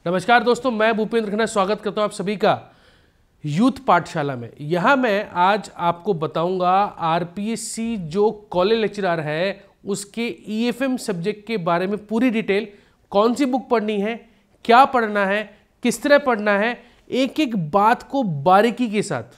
नमस्कार दोस्तों, मैं भूपेंद्र खन्ना स्वागत करता हूं आप सभी का यूथ पाठशाला में। यहाँ मैं आज आपको बताऊंगा आरपीएससी जो कॉलेज लेक्चरर है उसके ईएफएम सब्जेक्ट के बारे में पूरी डिटेल, कौन सी बुक पढ़नी है, क्या पढ़ना है, किस तरह पढ़ना है, एक एक बात को बारीकी के साथ।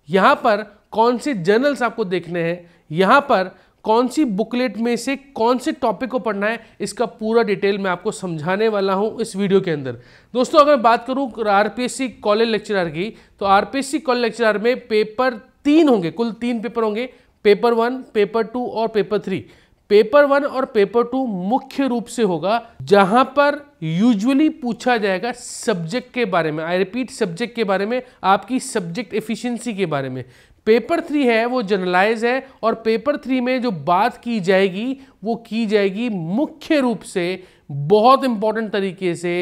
यहाँ पर कौन से जर्नल्स आपको देखने हैं, यहाँ पर कौन सी बुकलेट में से कौन से टॉपिक को पढ़ना है, इसका पूरा डिटेल मैं आपको समझाने वाला हूं इस वीडियो के अंदर। दोस्तों अगर बात करूं आरपीएससी कॉलेज लेक्चरर की, तो आरपीएससी कॉलेज लेक्चरर में पेपर 3 होंगे, कुल 3 पेपर होंगे, पेपर 1, पेपर 2 और पेपर 3। पेपर 1 और पेपर 2 मुख्य रूप से होगा जहां पर यूजुअली पूछा जाएगा सब्जेक्ट के बारे में, आई रिपीट सब्जेक्ट के बारे में, आपकी सब्जेक्ट एफिशिएंसी के बारे में। पेपर 3 है वो जनरलाइज है और पेपर 3 में जो बात की जाएगी वो की जाएगी मुख्य रूप से बहुत इंपॉर्टेंट तरीके से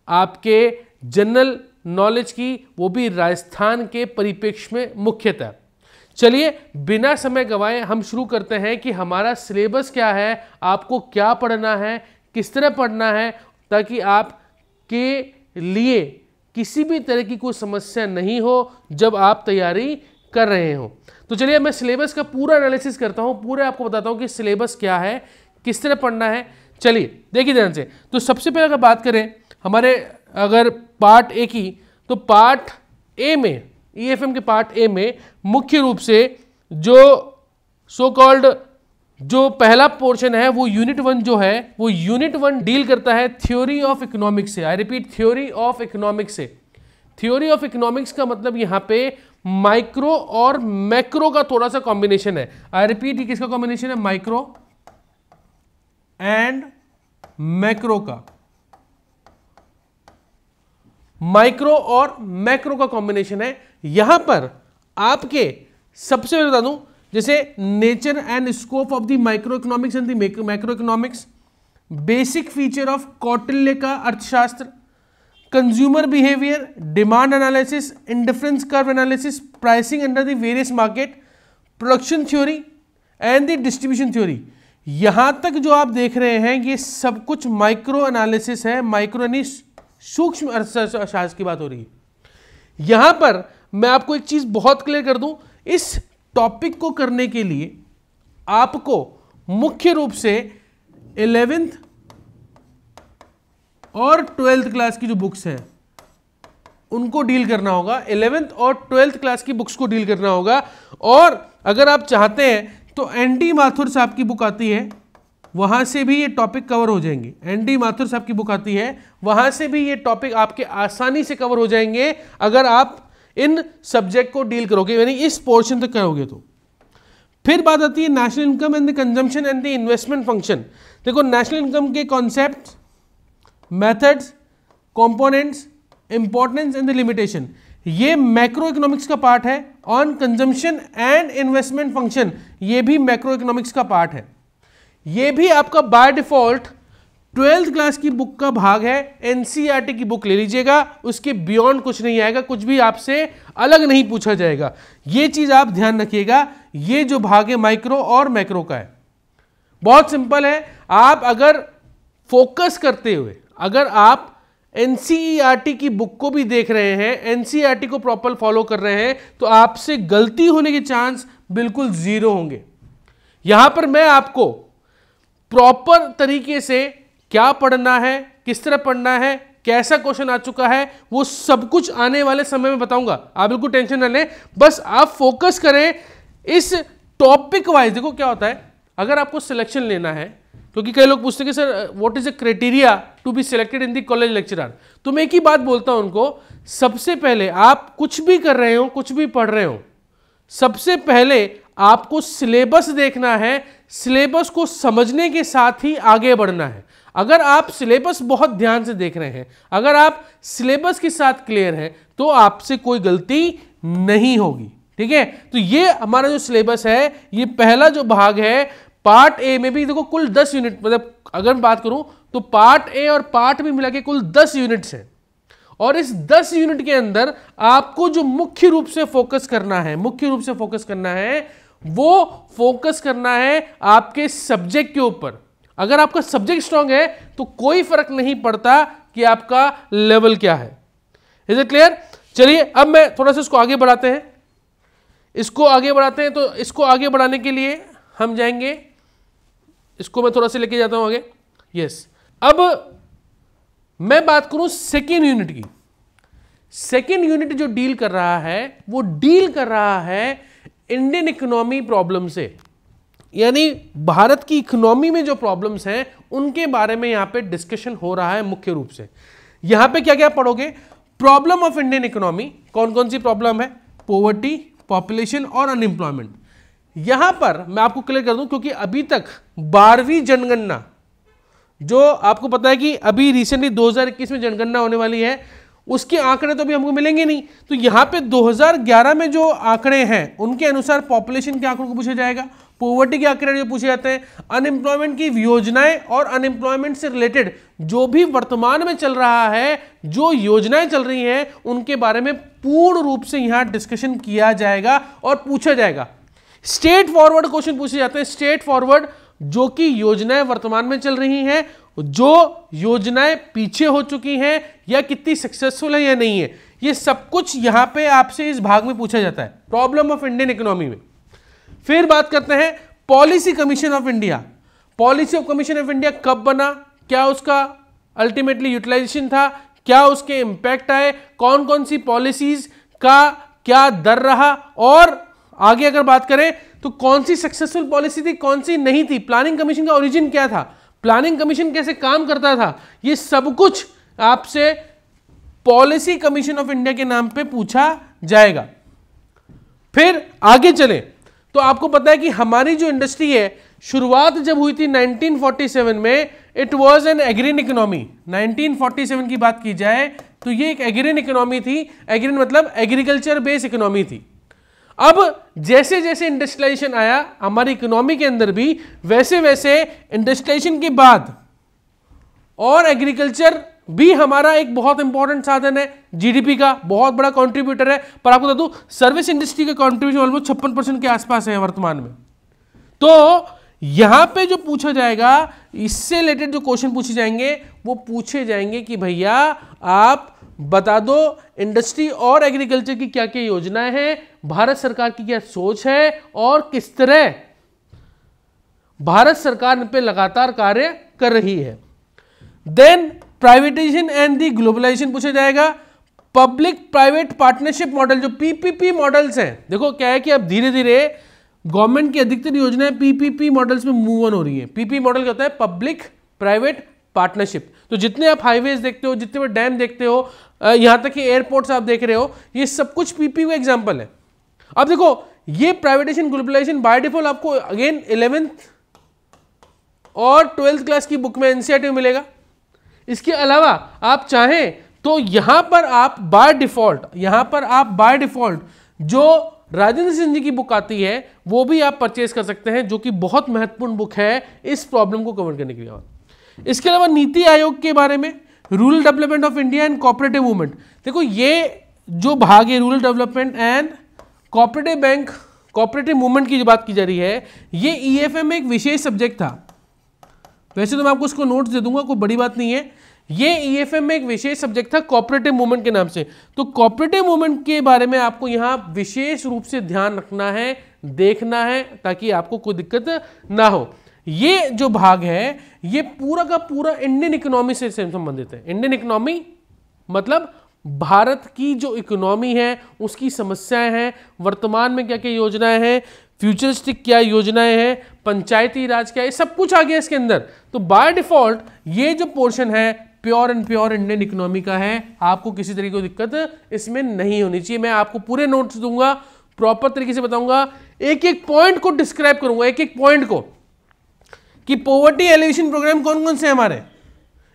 आपके जनरल नॉलेज की, वो भी राजस्थान के परिप्रेक्ष्य में मुख्यतः। चलिए बिना समय गंवाए हम शुरू करते हैं कि हमारा सिलेबस क्या है, आपको क्या पढ़ना है, किस तरह पढ़ना है, ताकि आपके लिए किसी भी तरह की कोई समस्या नहीं हो जब आप तैयारी कर रहे हो। तो चलिए मैं सिलेबस का पूरा एनालिसिस करता हूं, पूरे आपको बताता हूं कि सिलेबस क्या है, किस तरह पढ़ना है। चलिए देखिए ध्यान से। तो सबसे पहले अगर बात करें हमारे अगर पार्ट ए की, तो पार्ट ए में ईएफएम के पार्ट ए में मुख्य रूप से जो सो कॉल्ड जो पहला पोर्शन है वो यूनिट 1 जो है वो यूनिट 1 डील करता है थ्योरी ऑफ इकोनॉमिक्स से। I repeat theory of economics से। थ्योरी ऑफ इकोनॉमिक्स का मतलब यहाँ पे माइक्रो और मैक्रो का थोड़ा सा कॉम्बिनेशन है। आई रिपीट, किसका कॉम्बिनेशन है? माइक्रो एंड मैक्रो का, माइक्रो और मैक्रो का कॉम्बिनेशन है। यहां पर आपके सबसे पहले बता दूं, जैसे nature and scope of the micro economics and the macro economics, basic feature of Kautilya का अर्थशास्त्र, consumer behaviour, demand analysis, indifference curve analysis, pricing under the various market, production theory and the distribution theory. यहां तक जो आप देख रहे हैं ये सब कुछ माइक्रो एनालिसिस है, माइक्रो यानी सूक्ष्म अर्थशास्त्र की बात हो रही है। यहां पर मैं आपको एक चीज बहुत क्लियर कर दूं, इस टॉपिक को करने के लिए आपको मुख्य रूप से 11th और 12th क्लास की जो बुक्स हैं उनको डील करना होगा। 11th और 12th क्लास की बुक्स को डील करना होगा। और अगर आप चाहते हैं तो एनडी माथुर साहब की बुक आती है, वहां से भी ये टॉपिक कवर हो जाएंगे। एनडी माथुर साहब की बुक आती है, वहां से भी ये टॉपिक आपके आसानी से कवर हो जाएंगे अगर आप इन सब्जेक्ट को डील करोगे, यानी इस पोर्शन तक करोगे तो। फिर बात आती है national income and the consumption and the investment function. देखो नेशनल इनकम के concept, methods, components, importance and the limitation, ये मैक्रो इकोनॉमिक्स का पार्ट है। On consumption and investment function, ये भी मैक्रो इकोनॉमिक्स का पार्ट है। ये भी आपका बाय डिफॉल्ट 12th क्लास की बुक का भाग है। एनसीईआरटी की बुक ले लीजिएगा, उसके बियॉन्ड कुछ नहीं आएगा, कुछ भी आपसे अलग नहीं पूछा जाएगा। ये चीज आप ध्यान रखिएगा, ये जो भाग है माइक्रो और मैक्रो का है। बहुत सिंपल है, आप अगर फोकस करते हुए अगर आप एनसीईआरटी की बुक को भी देख रहे हैं, एनसीईआरटी को प्रॉपर फॉलो कर रहे हैं, तो आपसे गलती होने के चांस बिल्कुल 0 होंगे। यहां पर मैं आपको प्रॉपर तरीके से क्या पढ़ना है, किस तरह पढ़ना है, कैसा क्वेश्चन आ चुका है, वो सब कुछ आने वाले समय में बताऊंगा। आप बिल्कुल टेंशन न लें, बस आप फोकस करें इस टॉपिक वाइज। देखो क्या होता है, अगर आपको सिलेक्शन लेना है, क्योंकि कई लोग पूछते हैं कि sir what is the criteria to be selected in the college lecturer, तो मैं एक ही बात बोलता हूं उनको, सबसे पहले आप कुछ भी कर रहे हो, कुछ भी पढ़ रहे हो, सबसे पहले आपको सिलेबस देखना है। सिलेबस को समझने के साथ ही आगे बढ़ना है। अगर आप सिलेबस बहुत ध्यान से देख रहे हैं, अगर आप सिलेबस के साथ क्लियर हैं, तो आपसे कोई गलती नहीं होगी। ठीक है, तो ये हमारा जो सिलेबस है, ये पहला जो भाग है पार्ट ए में भी देखो कुल 10 यूनिट, मतलब अगर मैं बात करूं तो पार्ट ए और पार्ट बी मिला के कुल 10 यूनिट्स हैं। और इस 10 यूनिट के अंदर आपको जो मुख्य रूप से फोकस करना है, मुख्य रूप से फोकस करना है, वो फोकस करना है आपके सब्जेक्ट के ऊपर। अगर आपका सब्जेक्ट स्ट्रांग है तो कोई फर्क नहीं पड़ता कि आपका लेवल क्या है। Is it clear? चलिए अब मैं थोड़ा सा इसको आगे बढ़ाते हैं, तो इसको आगे बढ़ाने के लिए हम जाएंगे, इसको मैं थोड़ा सा लेके जाता हूं आगे। यस, अब मैं बात करूं सेकेंड यूनिट की। सेकेंड यूनिट जो डील कर रहा है वो डील कर रहा है इंडियन इकोनॉमी प्रॉब्लम से, यानी भारत की इकोनॉमी में जो प्रॉब्लम्स हैं उनके बारे में यहां पे डिस्कशन हो रहा है मुख्य रूप से। यहां पे क्या क्या पढ़ोगे? प्रॉब्लम ऑफ इंडियन इकोनॉमी, कौन कौन सी प्रॉब्लम है? पॉवर्टी, पॉपुलेशन और अनएम्प्लॉयमेंट। यहां पर मैं आपको क्लियर कर दूं, क्योंकि अभी तक 12वीं जनगणना, जो आपको पता है कि अभी रिसेंटली 2021 में जनगणना होने वाली है, उसके आंकड़े तो अभी हमको मिलेंगे नहीं, तो यहां पे 2011 में जो आंकड़े हैं उनके अनुसार पॉपुलेशन के आंकड़ों को पूछा जाएगा, पॉवर्टी के आंकड़े जो पूछे जाते हैं, अनएम्प्लॉयमेंट की योजनाएं और अनएम्प्लॉयमेंट से रिलेटेड जो भी वर्तमान में चल रहा है, जो योजनाएं चल रही हैं, उनके बारे में पूर्ण रूप से यहां डिस्कशन किया जाएगा और पूछा जाएगा। स्ट्रेट फॉरवर्ड क्वेश्चन पूछे जाते हैं, स्ट्रेट फॉरवर्ड, जो कि योजनाएं वर्तमान में चल रही हैं, जो योजनाएं पीछे हो चुकी हैं या कितनी सक्सेसफुल है या नहीं है, ये सब कुछ यहां पे आपसे इस भाग में पूछा जाता है, प्रॉब्लम ऑफ इंडियन इकोनॉमी में। फिर बात करते हैं policy commission of India. Policy commission of India कब बना, क्या उसका अल्टीमेटली यूटिलाइजेशन था, क्या उसके इंपैक्ट आए, कौन कौन सी पॉलिसीज का क्या दर रहा, और आगे अगर बात करें तो कौन सी सक्सेसफुल पॉलिसी थी, कौन सी नहीं थी, प्लानिंग कमीशन का ओरिजिन क्या था, प्लानिंग कमीशन कैसे काम करता था, ये सब कुछ आपसे पॉलिसी कमीशन ऑफ इंडिया के नाम पे पूछा जाएगा। फिर आगे चलें तो आपको पता है कि हमारी जो इंडस्ट्री है, शुरुआत जब हुई थी 1947 में, इट वाज एन एग्रीन इकोनॉमी। 1947 की बात की जाए तो ये एक एग्रीन इकोनॉमी थी, एग्रीन मतलब एग्रीकल्चर बेस्ड इकोनॉमी थी। अब जैसे जैसे इंडस्ट्रियलाइजेशन आया हमारी इकोनॉमी के अंदर भी, वैसे वैसे इंडस्ट्रियलाइजेशन के बाद और एग्रीकल्चर भी हमारा एक बहुत इंपॉर्टेंट साधन है, जीडीपी का बहुत बड़ा कंट्रीब्यूटर है। पर आपको बता दूं, सर्विस इंडस्ट्री का कंट्रीब्यूशन ऑलमोस्ट 56% के आसपास है वर्तमान में। तो यहां पे जो पूछा जाएगा, इससे रिलेटेड जो क्वेश्चन पूछे जाएंगे वो पूछे जाएंगे कि भैया आप बता दो इंडस्ट्री और एग्रीकल्चर की क्या क्या योजनाएं हैं, भारत सरकार की क्या सोच है और किस तरह भारत सरकार इन पे लगातार कार्य कर रही है। Then privatization and the globalization पूछा जाएगा। पब्लिक प्राइवेट पार्टनरशिप मॉडल, जो पीपीपी मॉडल्स हैं, देखो क्या है कि अब धीरे धीरे गवर्नमेंट की अधिकतर योजनाएं पीपीपी मॉडल्स में मूव ऑन हो रही है। पीपी मॉडल क्या होता है? Public private partnership. तो जितने आप हाईवेज देखते हो, जितने भी डैम देखते हो, यहां तक कि एयरपोर्ट्स आप देख रहे हो, ये सब कुछ पीपी का एग्जाम्पल है। अब देखो ये प्राइवेटाइजेशन ग्लोबलाइजेशन बाय डिफॉल्ट आपको अगेन 11th और 12th क्लास की बुक में एनसीईआरटी में मिलेगा। इसके अलावा आप चाहें तो यहां पर आप बाय डिफॉल्ट जो राजेंद्र सिंह जी की बुक आती है वो भी आप परचेज कर सकते हैं, जो कि बहुत महत्वपूर्ण बुक है इस प्रॉब्लम को कवर करने के लिए। इसके अलावा नीति आयोग के बारे में, rural development of India and cooperative movement. देखो ये जो भाग है rural development and cooperative movement की जो बात की जा रही है, ये ईएफएम में एक विशेष सब्जेक्ट था। वैसे तो मैं आपको इसको नोट्स दे दूंगा, कोई बड़ी बात नहीं है। ये ईएफएम में एक विशेष सब्जेक्ट था कोऑपरेटिव मूवमेंट के नाम से। तो कोऑपरेटिव मूवमेंट के बारे में आपको यहां विशेष रूप से ध्यान रखना है, देखना है, ताकि आपको कोई दिक्कत ना हो। ये जो भाग है ये पूरा का पूरा इंडियन इकोनॉमी से संबंधित है। इंडियन इकोनॉमी मतलब भारत की जो इकोनॉमी है उसकी समस्याएं हैं, वर्तमान में क्या क्या योजनाएं हैं, फ्यूचरिस्टिक क्या योजनाएं हैं, पंचायती राज क्या है, सब कुछ आ गया इसके अंदर। तो बाय डिफॉल्ट ये जो पोर्शन है pure and pure Indian economy का है, आपको किसी तरीके की दिक्कत इसमें नहीं होनी चाहिए। मैं आपको पूरे नोट्स दूंगा, प्रॉपर तरीके से बताऊंगा, एक एक पॉइंट को डिस्क्राइब करूंगा, एक एक पॉइंट को, कि पॉवर्टी एलिवेशन प्रोग्राम कौन कौन से हमारे,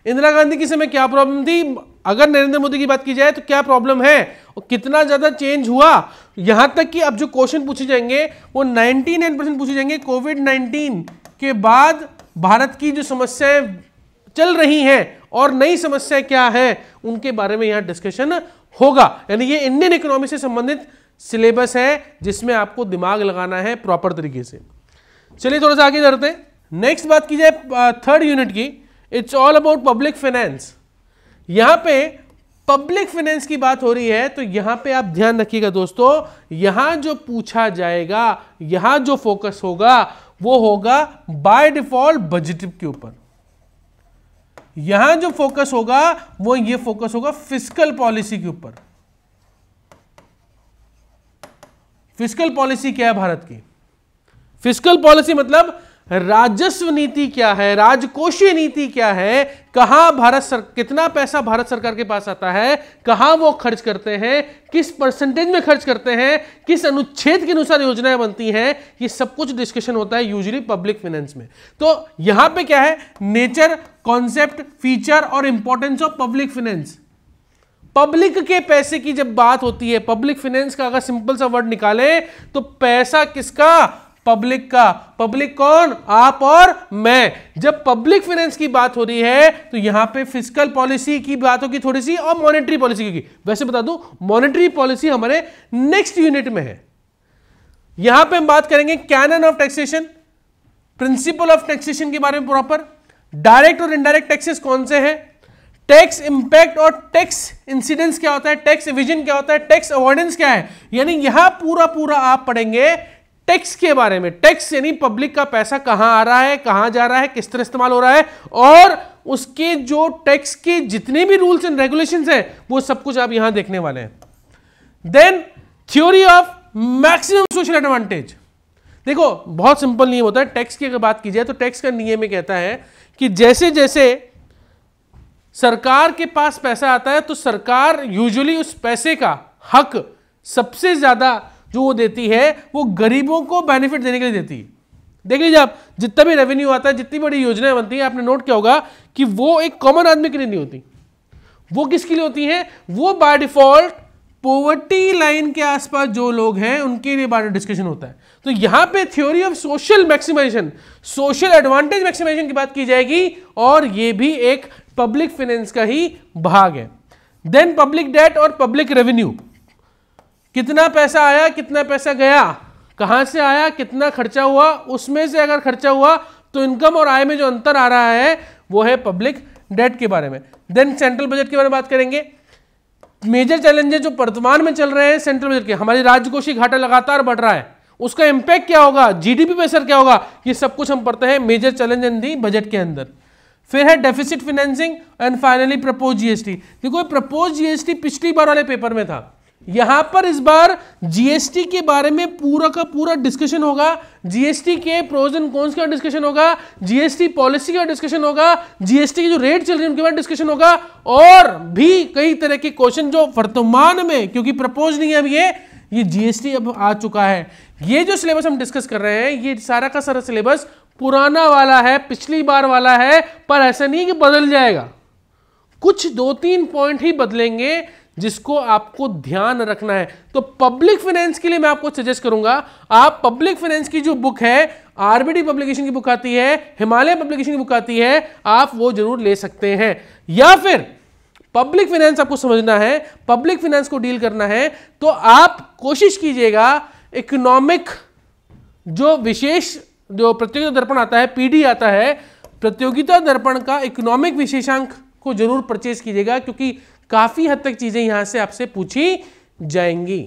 इंदिरा गांधी के समय क्या प्रॉब्लम थी, अगर नरेंद्र मोदी की बात की जाए तो क्या प्रॉब्लम है और कितना ज्यादा चेंज हुआ। यहां तक कि अब जो क्वेश्चन पूछे जाएंगे वो 99% पूछे जाएंगे कोविड-19 के बाद भारत की जो समस्याएं चल रही हैं और नई समस्याएं क्या है उनके बारे में यहां डिस्कशन होगा। यानी ये इंडियन इकोनॉमी से संबंधित सिलेबस है जिसमें आपको दिमाग लगाना है प्रॉपर तरीके से। चलिए थोड़ा सा आगे बढ़ते हैं। नेक्स्ट बात की जाए थर्ड यूनिट की, it's all about public finance. यहां पे पब्लिक फाइनेंस की बात हो रही है, तो यहां पे आप ध्यान रखिएगा दोस्तों, यहां जो पूछा जाएगा, यहां जो फोकस होगा वो होगा बाय डिफॉल्ट बजट के ऊपर। यहां जो फोकस होगा वो ये फोकस होगा फिस्कल पॉलिसी के ऊपर। फिस्कल पॉलिसी क्या है भारत की? फिस्कल पॉलिसी मतलब राजस्व नीति क्या है, राजकोषीय नीति क्या है, कहां कितना पैसा भारत सरकार के पास आता है, कहां वो खर्च करते हैं, किस परसेंटेज में खर्च करते हैं, किस अनुच्छेद के अनुसार योजनाएं बनती हैं, ये सब कुछ डिस्कशन होता है यूजुअली पब्लिक फाइनेंस में। तो यहां पे क्या है, नेचर, कॉन्सेप्ट, फीचर और importance of public finance. Public के पैसे की जब बात होती है, पब्लिक फाइनेंस का अगर सिंपल सा वर्ड निकाले तो पैसा किसका? पब्लिक का। पब्लिक कौन? आप और मैं। जब पब्लिक फाइनेंस की बात हो रही है तो यहां पे फिस्कल पॉलिसी की बात होगी थोड़ी सी, और मॉनेटरी पॉलिसी की। वैसे बता दूं, मॉनेटरी पॉलिसी हमारे नेक्स्ट यूनिट में है। यहां पे हम बात करेंगे canon of taxation, principle of taxation के बारे में प्रॉपर, डायरेक्ट और इनडायरेक्ट टैक्सेस कौन से हैं, टैक्स इंपैक्ट और टैक्स इंसिडेंस क्या होता है, टैक्स एविजन क्या होता है, टैक्स अवॉइडेंस क्या है। यानी यहां पूरा आप पढ़ेंगे टैक्स के बारे में। टैक्स यानी पब्लिक का पैसा कहां आ रहा है, कहां जा रहा है, किस तरह इस्तेमाल हो रहा है, और उसके जो टैक्स के जितने भी रूल्स एंड रेगुलेशंस हैं वो सब कुछ आप यहां देखने वाले हैं। Then theory of maximum social advantage. देखो बहुत सिंपल नियम होता है टैक्स की। अगर बात की जाए तो टैक्स का नियम में कहता है कि जैसे जैसे सरकार के पास पैसा आता है तो सरकार यूजुअली उस पैसे का हक सबसे ज्यादा जो वो देती है वो गरीबों को बेनिफिट देने के लिए देती है। देख लीजिए आप, जितना भी रेवेन्यू आता है, जितनी बड़ी योजनाएं बनती हैं, आपने नोट किया होगा कि वो एक कॉमन आदमी के लिए नहीं होती। वो किसके लिए होती हैं? वो बाय डिफॉल्ट पॉवर्टी लाइन के आसपास जो लोग हैं उनके लिए बारे में डिस्कशन होता है। तो यहां पे theory of social maximization, social advantage maximization की बात की जाएगी, और ये भी एक पब्लिक फाइनेंस का ही भाग है। देन पब्लिक डेट और पब्लिक रेवेन्यू, कितना पैसा आया, कितना पैसा गया, कहां से आया, कितना खर्चा हुआ, उसमें से अगर खर्चा हुआ तो इनकम और आय में जो अंतर आ रहा है वो है पब्लिक डेट के बारे में। देन सेंट्रल बजट के बारे में बात करेंगे। मेजर चैलेंजेस जो वर्तमान में चल रहे हैं सेंट्रल बजट के, हमारी राजकोषीय घाटा लगातार बढ़ रहा है, उसका इंपैक्ट क्या होगा, जीडीपी पे असर क्या होगा, ये सब कुछ हम पढ़ते हैं major challenge in the budget के अंदर। फिर है deficit financing and finally propose GST. देखो प्रपोज जीएसटी पिछली बार वाले पेपर में था, यहां पर इस बार जीएसटी के बारे में पूरा का पूरा डिस्कशन होगा। जीएसटी के प्रोज एंड कॉन्स का डिस्कशन होगा, जीएसटी पॉलिसी का डिस्कशन होगा, जीएसटी की जो रेट चल रही है उनके बारे में डिस्कशन होगा, और भी कई तरह के क्वेश्चन जो वर्तमान में, क्योंकि प्रपोज नहीं है अब ये जीएसटी अब आ चुका है। ये जो सिलेबस हम डिस्कस कर रहे हैं ये सारा का सारा सिलेबस पुराना वाला है, पिछली बार वाला है, पर ऐसा नहीं कि बदल जाएगा, कुछ 2-3 पॉइंट ही बदलेंगे जिसको आपको ध्यान रखना है। तो पब्लिक फाइनेंस के लिए मैं आपको सजेस्ट करूंगा, आप पब्लिक फाइनेंस की जो बुक है, आरबीडी पब्लिकेशन की बुक आती है, हिमालय पब्लिकेशन की बुक आती है, आप वो जरूर ले सकते हैं। या फिर पब्लिक फाइनेंस आपको समझना है, पब्लिक फाइनेंस को डील करना है, तो आप कोशिश कीजिएगा इकोनॉमिक जो विशेष जो प्रतियोगिता दर्पण आता है, पीडी आता है, प्रतियोगिता दर्पण का इकोनॉमिक विशेषांक को जरूर परचेज कीजिएगा, क्योंकि काफी हद तक चीजें यहां से आपसे पूछी जाएंगी।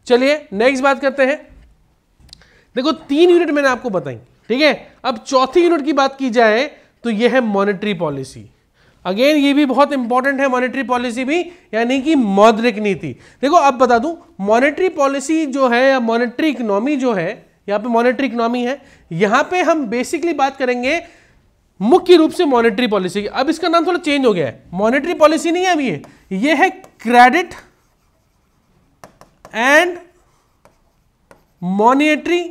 चलिए नेक्स्ट बात करते हैं। देखो 3 यूनिट मैंने आपको बताई, ठीक है। अब चौथी यूनिट की बात की जाए तो यह है मॉनेटरी पॉलिसी। अगेन ये भी बहुत इंपॉर्टेंट है, मॉनेटरी पॉलिसी भी, यानी कि मौद्रिक नीति। देखो अब बता दूं, मॉनेटरी पॉलिसी जो है या मॉनेटरी इकोनॉमी जो है, यहां पे मॉनेटरी इकोनॉमी है, यहां पे हम बेसिकली बात करेंगे मुख्य रूप से मॉनेटरी पॉलिसी की। अब इसका नाम थोड़ा चेंज हो गया है, मॉनेटरी पॉलिसी नहीं है अब ये है क्रेडिट एंड मॉनेटरी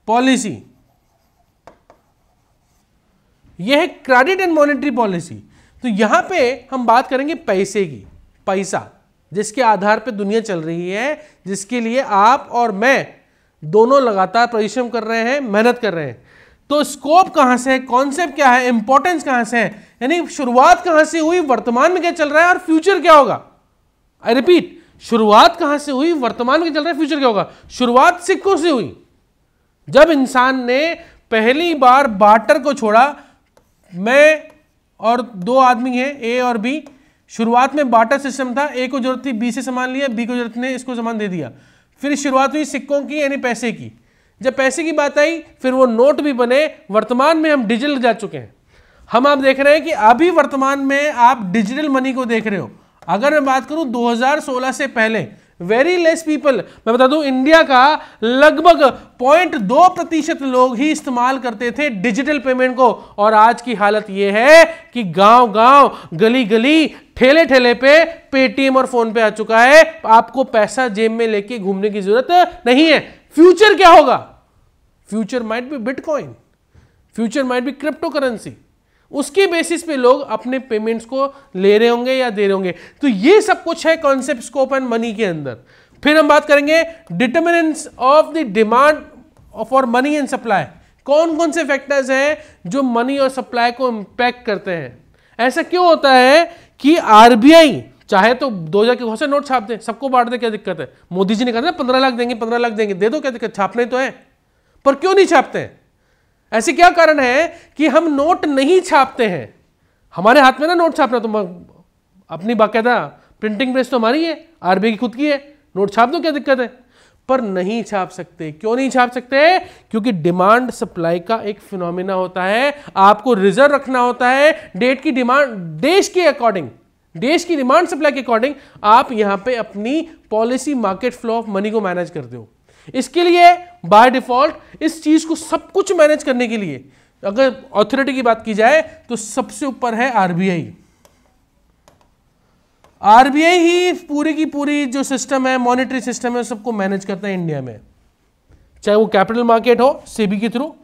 पॉलिसी। यह है क्रेडिट एंड मॉनेटरी पॉलिसी। तो यहां पे हम बात करेंगे पैसे की, पैसा जिसके आधार पे दुनिया चल रही है, जिसके लिए आप और मैं दोनों लगातार परिश्रम कर रहे हैं, मेहनत कर रहे हैं। तो स्कोप कहां से है, कॉन्सेप्ट क्या है, इंपॉर्टेंस कहां से है, यानी शुरुआत कहां से हुई, वर्तमान में क्या चल रहा है और फ्यूचर क्या होगा। आई रिपीट, शुरुआत कहां से हुई, वर्तमान में क्या चल रहा है, फ्यूचर क्या होगा। शुरुआत सिक्कों से हुई, जब इंसान ने पहली बार बार्टर को छोड़ा, मैं और दो आदमी हैं, ए और बी। शुरुआत में बार्टर सिस्टम था, ए को जरूरत थी बी से सामान लिया, बी को जरूरत ने इसको सामान दे दिया। फिर शुरुआत हुई सिक्कों की यानी पैसे की। जब पैसे की बात आई फिर वो नोट भी बने। वर्तमान में हम डिजिटल जा चुके हैं। हम आप देख रहे हैं कि अभी वर्तमान में आप डिजिटल मनी को देख रहे हो। अगर मैं बात करूं 2016 से पहले वेरी लेस पीपल, मैं बता दूं इंडिया का लगभग 0.2% लोग ही इस्तेमाल करते थे डिजिटल पेमेंट को। और आज की हालत यह है कि गांव गांव, गली गली, ठेले ठेले पे पेटीएम और फोन पे आ चुका है। आपको पैसा जेब में लेके घूमने की जरूरत नहीं है। फ्यूचर क्या होगा? Future might be bitcoin, future might be crypto currency. उसके बेसिस पे लोग अपने पेमेंट्स को ले रहे होंगे या दे रहे होंगे। तो ये सब कुछ है कॉन्सेप्ट, स्कोप एंड मनी के अंदर। फिर हम बात करेंगे determinants of the demand for money and supply. कौन कौन से फैक्टर्स हैं जो मनी और सप्लाई को इंपैक्ट करते हैं। ऐसा क्यों होता है कि आरबीआई चाहे तो 2000 के बहुत से नोट छाप दे, सबको बांट दे, क्या दिक्कत है? मोदी जी ने कहा था 15 लाख देंगे, 15 लाख देंगे, दे दो, क्या दिक्कत? छापने तो है, पर क्यों नहीं छापते हैं? ऐसे क्या कारण है कि हम नोट नहीं छापते हैं? हमारे हाथ में ना नोट छापना, तो अपनी बाकायदा प्रिंटिंग प्रेस तो हमारी है, आरबीआई की खुद की है, नोट छाप दो, क्या दिक्कत है? पर नहीं छाप सकते। क्यों नहीं छाप सकते? क्योंकि डिमांड सप्लाई का एक फिनोमिना होता है। आपको रिजर्व रखना होता है डेट की डिमांड, देश के अकॉर्डिंग, देश की डिमांड सप्लाई के अकॉर्डिंग आप यहां पे अपनी policy market flow of money को मैनेज करते हो। इसके लिए बाय डिफॉल्ट इस चीज को सब कुछ मैनेज करने के लिए अगर अथॉरिटी की बात की जाए तो सबसे ऊपर है आरबीआई। आरबीआई ही पूरी की पूरी जो सिस्टम है, मॉनेटरी सिस्टम है, सबको मैनेज करता है इंडिया में। चाहे वो कैपिटल मार्केट हो सेबी के थ्रू,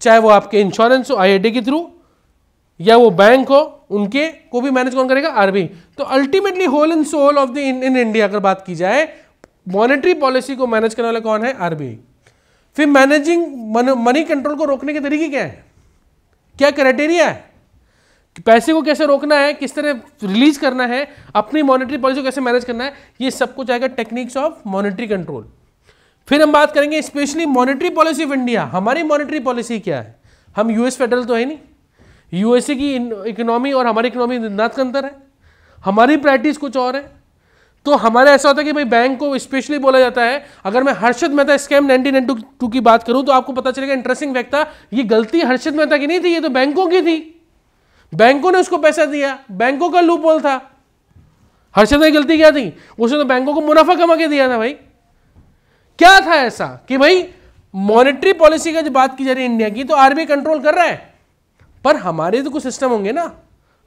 चाहे वो आपके इंश्योरेंस हो आईआईडी के थ्रू, या वो बैंक हो, उनके को भी मैनेज कौन करेगा? आरबीआई। तो ultimately whole and soul of the in India अगर बात की जाए, मॉनेटरी पॉलिसी को मैनेज करने वाला कौन है? आरबीआई। फिर मैनेजिंग मनी कंट्रोल को रोकने के तरीके क्या है, क्या क्राइटेरिया है, पैसे को कैसे रोकना है, किस तरह रिलीज करना है, अपनी मॉनेटरी पॉलिसी को कैसे मैनेज करना है, ये सब कुछ आएगा टेक्निक्स ऑफ मॉनेटरी कंट्रोल। फिर हम बात करेंगे specially monetary policy of India. हमारी मॉनेटरी पॉलिसी क्या है? हम यूएस फेडरल तो है नहीं, यूएसए की इकोनॉमी और हमारी इकोनॉमी नाथ का अंतर है, हमारी प्रायोरिटीज कुछ और है। तो हमारा ऐसा होता है कि भाई बैंक को स्पेशली बोला जाता है। अगर मैं हर्षद मेहता स्कैम 1992 की बात करूं तो आपको पता चलेगा, इंटरेस्टिंग फैक्ट था, ये गलती हर्षद मेहता की नहीं थी, ये तो बैंकों की थी। बैंकों ने उसको पैसा दिया, बैंकों का लूप होल था। हर्षद की गलती क्या थी? उसने तो बैंकों को मुनाफा कमा के दिया था। भाई क्या था ऐसा कि भाई मॉनेटरी पॉलिसी का जब बात की जा रही है इंडिया की, तो आरबीआई कंट्रोल कर रहा है, पर हमारे तो कुछ सिस्टम होंगे ना।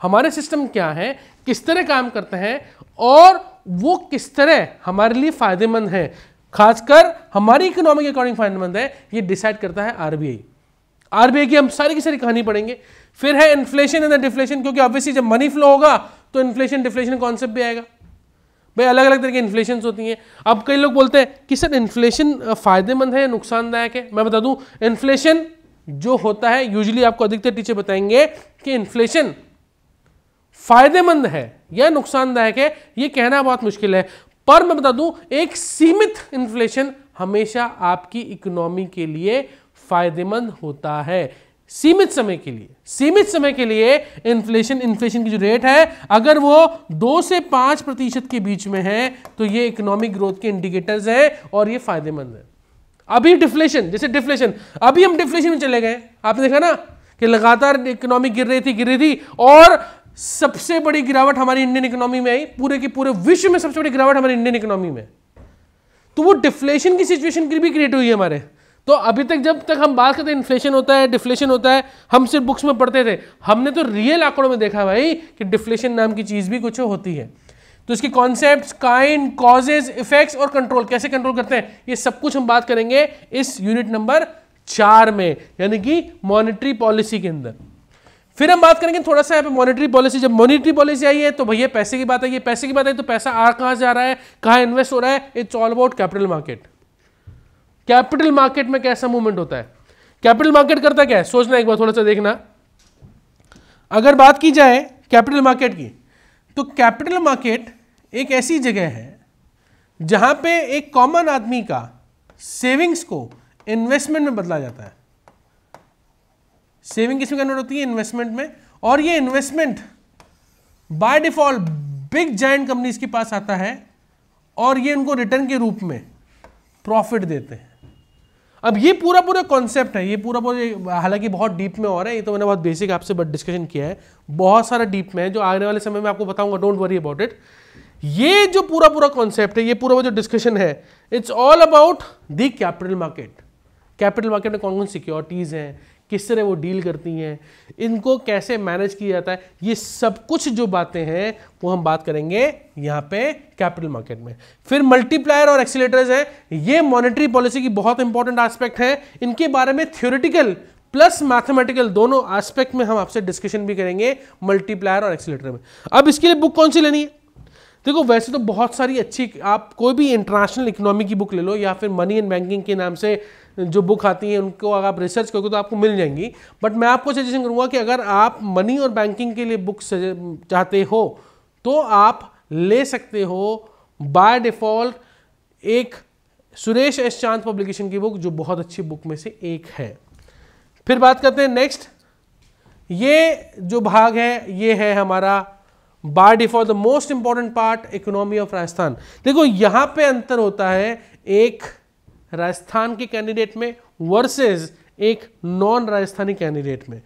हमारे सिस्टम क्या है, किस तरह काम करते हैं और वो किस तरह हमारे लिए फायदेमंद है, खासकर हमारी इकोनॉमी के अकॉर्डिंग फायदेमंद है, ये डिसाइड करता है आरबीआई। आरबीआई की हम सारी की सारी कहानी पढ़ेंगे। फिर है इन्फ्लेशन एंड डिफ्लेशन, क्योंकि ऑब्वियसली जब मनी फ्लो होगा तो इन्फ्लेशन डिफ्लेशन कॉन्सेप्ट भी आएगा। भाई अलग अलग तरह की इन्फ्लेशन होती हैं। अब कई लोग बोलते हैं कि सर इन्फ्लेशन फायदेमंद है या नुकसानदायक है। मैं बता दूं, इन्फ्लेशन जो होता है यूजुअली आपको अधिकतर टीचर बताएंगे कि इन्फ्लेशन फायदेमंद है या नुकसानदायक है, ये कहना बहुत मुश्किल है। पर मैं बता दूं, एक सीमित इन्फ्लेशन हमेशा आपकी इकोनॉमी के लिए फायदेमंद होता है। सीमित समय के लिए, सीमित समय के लिए इन्फ्लेशन की जो रेट है, अगर वो 2 से 5% के बीच में है तो ये इकोनॉमिक ग्रोथ के इंडिकेटर्स हैं और ये फायदेमंद है। अभी डिफ्लेशन, जैसे डिफ्लेशन, अभी हम डिफ्लेशन में चले गए। आपने देखा ना कि लगातार इकोनॉमी गिर रही थी और सबसे बड़ी गिरावट हमारी इंडियन इकोनॉमी में आई। पूरे के पूरे विश्व में सबसे बड़ी गिरावट हमारी इंडियन इकोनॉमी में। तो वो डिफ्लेशन की सिचुएशन भी क्रिएट हुई है हमारे। तो अभी तक जब तक हम बात करते हैं इन्फ्लेशन होता है, डिफ्लेशन होता है, हम सिर्फ बुक्स में पढ़ते थे। हमने तो रियल आंकड़ों में देखा भाई कि डिफ्लेशन नाम की चीज भी कुछ होती है। तो इसके कॉन्सेप्ट्स, काइंड, कॉजेज, इफेक्ट्स और कंट्रोल, कैसे कंट्रोल करते हैं, ये सब कुछ हम बात करेंगे इस यूनिट नंबर 4 में, यानी कि मॉनेटरी पॉलिसी के अंदर। फिर हम बात करेंगे थोड़ा सा यहाँ पे मॉनेटरी पॉलिसी। जब मॉनेटरी पॉलिसी आई है तो भैया पैसे की बात आई है। पैसे की बात आई तो पैसा आ कहाँ जा रहा है, कहाँ इन्वेस्ट हो रहा है, it's all about capital market. Capital market में कैसा मूवमेंट होता है, कैपिटल मार्केट करता क्या है, सोचना एक बार, थोड़ा सा देखना। अगर बात की जाए कैपिटल मार्केट की, तो कैपिटल मार्केट एक ऐसी जगह है जहां पे एक कॉमन आदमी का सेविंग्स को इन्वेस्टमेंट में बदला जाता है। सेविंग किसमें कन्वर्ट होती है? इन्वेस्टमेंट में। और ये investment by default big giant companies के पास आता है और ये उनको रिटर्न के रूप में प्रॉफिट देते हैं। अब ये पूरा कॉन्सेप्ट है, ये पूरा हालांकि बहुत डीप में और है, ये तो मैंने बहुत बेसिक आपसे डिस्कशन किया है, बहुत सारा डीप में है जो आने वाले समय में आपको बताऊंगा, डोंट वरी अबाउट इट। ये जो पूरा कॉन्सेप्ट है, ये पूरा जो डिस्कशन है, it's all about the capital market. Capital market में कौन कौन सिक्योरिटीज हैं, किस तरह वो डील करती हैं, इनको कैसे मैनेज किया जाता है, ये सब कुछ जो बातें हैं वो हम बात करेंगे यहाँ पे कैपिटल मार्केट में। फिर मल्टीप्लायर और एक्सीलरेटर्स हैं, ये मॉनेटरी पॉलिसी की बहुत इंपॉर्टेंट एस्पेक्ट है। इनके बारे में थ्योरेटिकल प्लस मैथमेटिकल दोनों एस्पेक्ट में हम आपसे डिस्कशन भी करेंगे मल्टीप्लायर और एक्सीलरेटर में। अब इसके लिए बुक कौन सी लेनी है? देखो वैसे तो बहुत सारी अच्छी, आप कोई भी इंटरनेशनल इकोनॉमी की बुक ले लो या फिर मनी एंड बैंकिंग के नाम से जो बुक आती हैं उनको अगर आप रिसर्च करोगे तो आपको मिल जाएंगी। बट मैं आपको सजेशन करूंगा कि अगर आप मनी और बैंकिंग के लिए बुक चाहते हो तो आप ले सकते हो बाय डिफॉल्ट एक सुरेश एस चांद पब्लिकेशन की बुक, जो बहुत अच्छी बुक में से एक है। फिर बात करते हैं नेक्स्ट, ये जो भाग है ये है हमारा by default the most important part, economy of Rajasthan. देखो यहां पे अंतर होता है एक राजस्थान के कैंडिडेट में वर्सेस एक नॉन राजस्थानी कैंडिडेट में।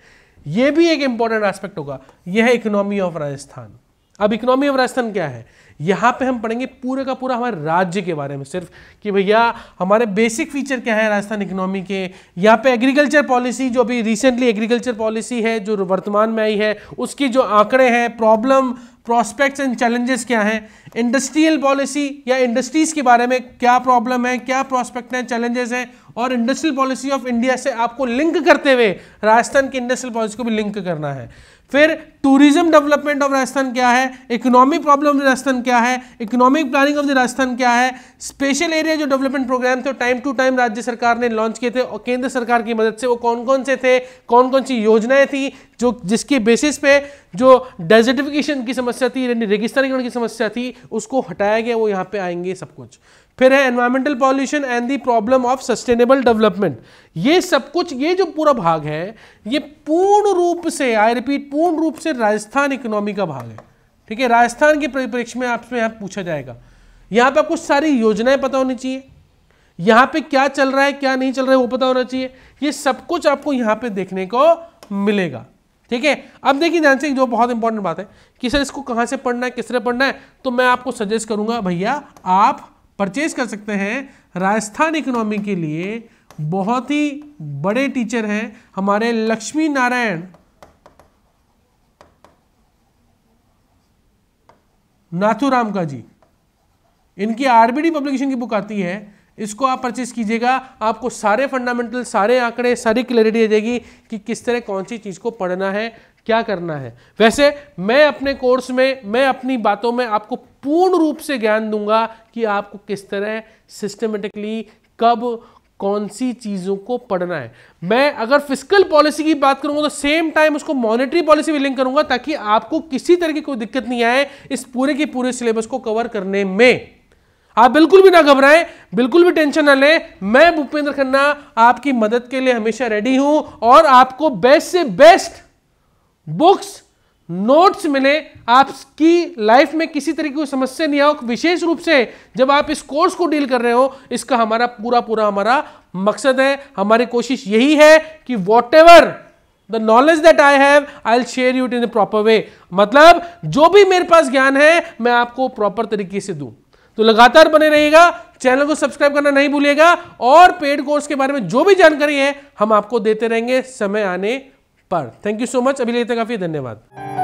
यह भी एक इंपॉर्टेंट एस्पेक्ट होगा, यह है इकोनॉमी ऑफ राजस्थान। अब इकोनॉमी ऑफ राजस्थान क्या है? यहां पे हम पढ़ेंगे पूरे का पूरा हमारे राज्य के बारे में सिर्फ, कि भैया हमारे बेसिक फीचर क्या है राजस्थान इकोनॉमी के। यहाँ पे एग्रीकल्चर पॉलिसी, जो अभी रिसेंटली एग्रीकल्चर पॉलिसी है जो वर्तमान में आई है, उसकी जो आंकड़े हैं, प्रॉब्लम, प्रॉस्पेक्ट्स एंड चैलेंजेस क्या हैं, इंडस्ट्रियल पॉलिसी या इंडस्ट्रीज के बारे में क्या प्रॉब्लम है, क्या प्रॉस्पेक्ट हैं, चैलेंजेस हैं, और इंडस्ट्रियल पॉलिसी ऑफ इंडिया से आपको लिंक करते हुए राजस्थान की इंडस्ट्रियल पॉलिसी को भी लिंक करना है। फिर टूरिज्म डेवलपमेंट ऑफ राजस्थान क्या है, इकोनॉमिक प्रॉब्लम ऑफ राजस्थान क्या है, economic planning of the Rajasthan क्या है, स्पेशल एरिया जो डेवलपमेंट प्रोग्राम थे टाइम टू टाइम राज्य सरकार ने लॉन्च किए थे और केंद्र सरकार की मदद से वो कौन कौन से थे, कौन कौन सी योजनाएं थी जो जिसके बेसिस पे जो डेजर्टिफिकेशन की समस्या थी, रेगिस्तानीकरण की समस्या थी, उसको हटाया गया, वो यहाँ पे आएंगे सब कुछ। फिर है environmental pollution and the problem of sustainable development. ये सब कुछ, ये जो पूरा भाग है ये पूर्ण रूप से, आई रिपीट, पूर्ण रूप से राजस्थान इकोनॉमी का भाग है। ठीक है, राजस्थान के परिप्रेक्ष्य में आपसे यहाँ पूछा जाएगा। यहाँ पे आपको सारी योजनाएं पता होनी चाहिए, यहाँ पे क्या चल रहा है क्या नहीं चल रहा है वो पता होना चाहिए, ये सब कुछ आपको यहाँ पे देखने को मिलेगा। ठीक है, अब देखिए ध्यान से, जो बहुत इंपॉर्टेंट बात है कि सर इसको कहाँ से पढ़ना है, किस तरह पढ़ना है, तो मैं आपको सजेस्ट करूंगा भैया आप परचेज कर सकते हैं राजस्थान इकोनॉमी के लिए। बहुत ही बड़े टीचर हैं हमारे लक्ष्मी नारायण नाथुराम का जी, इनकी आरबीडी पब्लिकेशन की बुक आती है, इसको आप परचेज कीजिएगा। आपको सारे फंडामेंटल, सारे आंकड़े, सारी क्लैरिटी आ जाएगी कि किस तरह कौन सी चीज को पढ़ना है, क्या करना है। वैसे मैं अपने कोर्स में, मैं अपनी बातों में आपको पूर्ण रूप से ज्ञान दूंगा कि आपको किस तरह सिस्टमेटिकली कब कौन सी चीजों को पढ़ना है। मैं अगर फिस्कल पॉलिसी की बात करूंगा तो सेम टाइम उसको मॉनेटरी पॉलिसी भी लिंक करूंगा, ताकि आपको किसी तरह की कोई दिक्कत नहीं आए इस पूरे के पूरे सिलेबस को कवर करने में। आप बिल्कुल भी ना घबराएं, बिल्कुल भी टेंशन ना लें। मैं भूपेंद्र खन्ना आपकी मदद के लिए हमेशा रेडी हूं और आपको बेस्ट से बेस्ट बुक्स, नोट्स मिले, आपकी लाइफ में किसी तरह की कोई समस्या नहीं हो, विशेष रूप से जब आप इस कोर्स को डील कर रहे हो। इसका हमारा पूरा हमारा मकसद है, हमारी कोशिश यही है कि what ever the knowledge that I have I will share you it in the proper way. मतलब जो भी मेरे पास ज्ञान है मैं आपको प्रॉपर तरीके से दूं। तो लगातार बने रहिएगा, चैनल को सब्सक्राइब करना नहीं भूलिएगा, और पेड कोर्स के बारे में जो भी जानकारी है हम आपको देते रहेंगे समय आने पर। थैंक यू सो मच, अभी लिए काफी धन्यवाद।